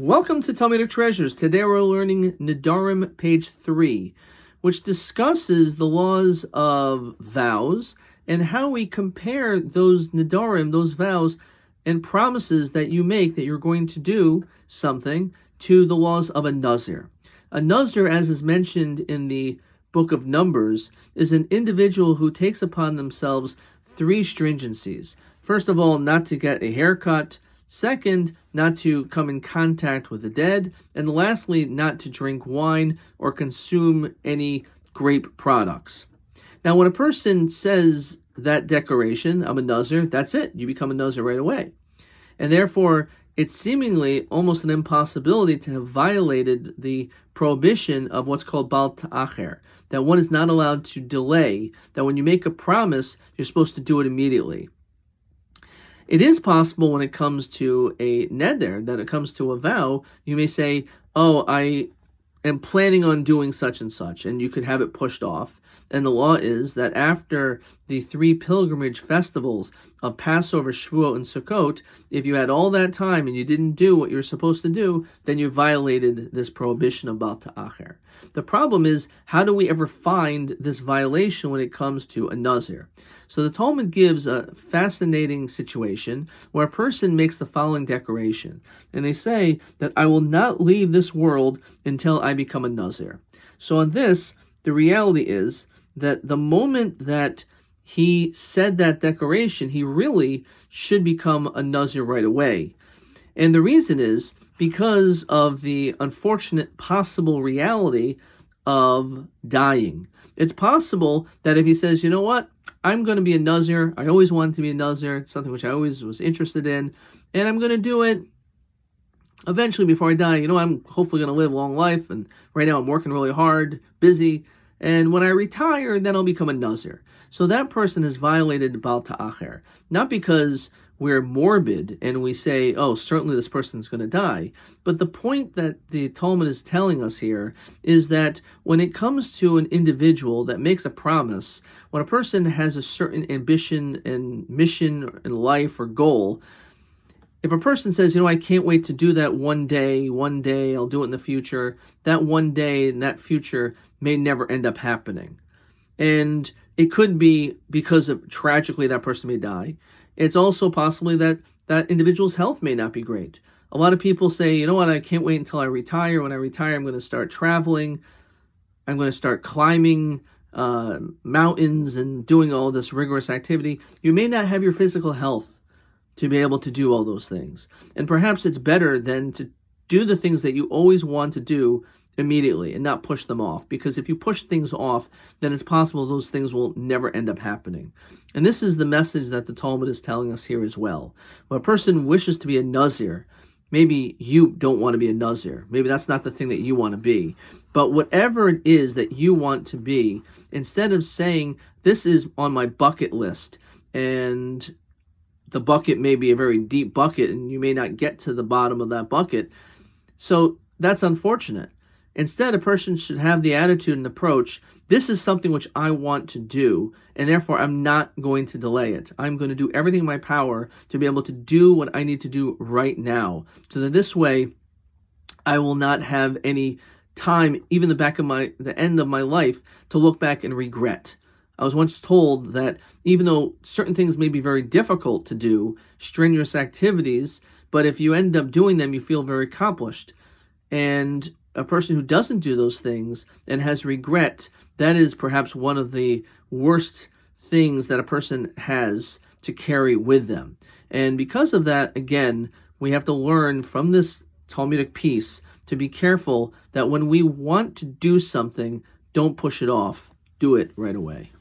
Welcome to Talmudic Treasures. Today we're learning Nedarim, page 3, which discusses the laws of vows and how we compare those Nedarim, those vows, and promises that you make that you're going to do something to the laws of a Nazir. A Nazir, as is mentioned in the book of Numbers, is an individual who takes upon themselves 3 stringencies. First of all, not to get a haircut. Second, not to come in contact with the dead. And lastly, not to drink wine or consume any grape products. Now, when a person says that declaration, I'm a Nazir, that's it. You become a Nazir right away. And therefore, it's seemingly almost an impossibility to have violated the prohibition of what's called Bal Ta'acher, that one is not allowed to delay, that when you make a promise, you're supposed to do it immediately. It is possible when it comes to a neder, that it comes to a vow, you may say, oh, I am planning on doing such and such, and you could have it pushed off. And the law is that after the 3 pilgrimage festivals of Passover, Shavuot, and Sukkot, if you had all that time and you didn't do what you're supposed to do, then you violated this prohibition of Bal Ta'acher. The problem is, how do we ever find this violation when it comes to a Nazir? So the Talmud gives a fascinating situation where a person makes the following declaration. And they say that I will not leave this world until I become a Nazir. So on this, the reality is that the moment that he said that declaration, he really should become a Nazir right away. And the reason is because of the unfortunate possible reality of dying. It's possible that if he says, you know what, I'm going to be a Nazir, I always wanted to be a Nazir, it's something which I always was interested in, and I'm going to do it eventually before I die. You know, I'm hopefully going to live a long life, and right now I'm working really hard, busy, and when I retire, then I'll become a Nazir. So that person has violated Bal Ta'acher, not because we're morbid and we say, oh, certainly this person's going to die. But the point that the Talmud is telling us here is that when it comes to an individual that makes a promise, when a person has a certain ambition and mission in life or goal, if a person says, you know, I can't wait to do that one day, I'll do it in the future, that one day and that future may never end up happening. And it could be because of tragically that person may die. It's also possibly that that individual's health may not be great. A lot of people say, you know what, I can't wait until I retire. When I retire, I'm going to start traveling. I'm going to start climbing mountains and doing all this rigorous activity. You may not have your physical health to be able to do all those things. And perhaps it's better than to do the things that you always want to do immediately and not push them off. Because if you push things off, then it's possible those things will never end up happening. And this is the message that the Talmud is telling us here as well. When a person wishes to be a Nazir, maybe you don't want to be a Nazir. Maybe that's not the thing that you want to be. But whatever it is that you want to be, instead of saying, this is on my bucket list, and the bucket may be a very deep bucket, and you may not get to the bottom of that bucket. So that's unfortunate. Instead, a person should have the attitude and approach, this is something which I want to do, and therefore I'm not going to delay it. I'm going to do everything in my power to be able to do what I need to do right now. So that this way, I will not have any time, even the end of my life, to look back and regret. I was once told that even though certain things may be very difficult to do, strenuous activities, but if you end up doing them, you feel very accomplished. And a person who doesn't do those things and has regret, that is perhaps one of the worst things that a person has to carry with them. And because of that, again, we have to learn from this Talmudic piece to be careful that when we want to do something, don't push it off. Do it right away.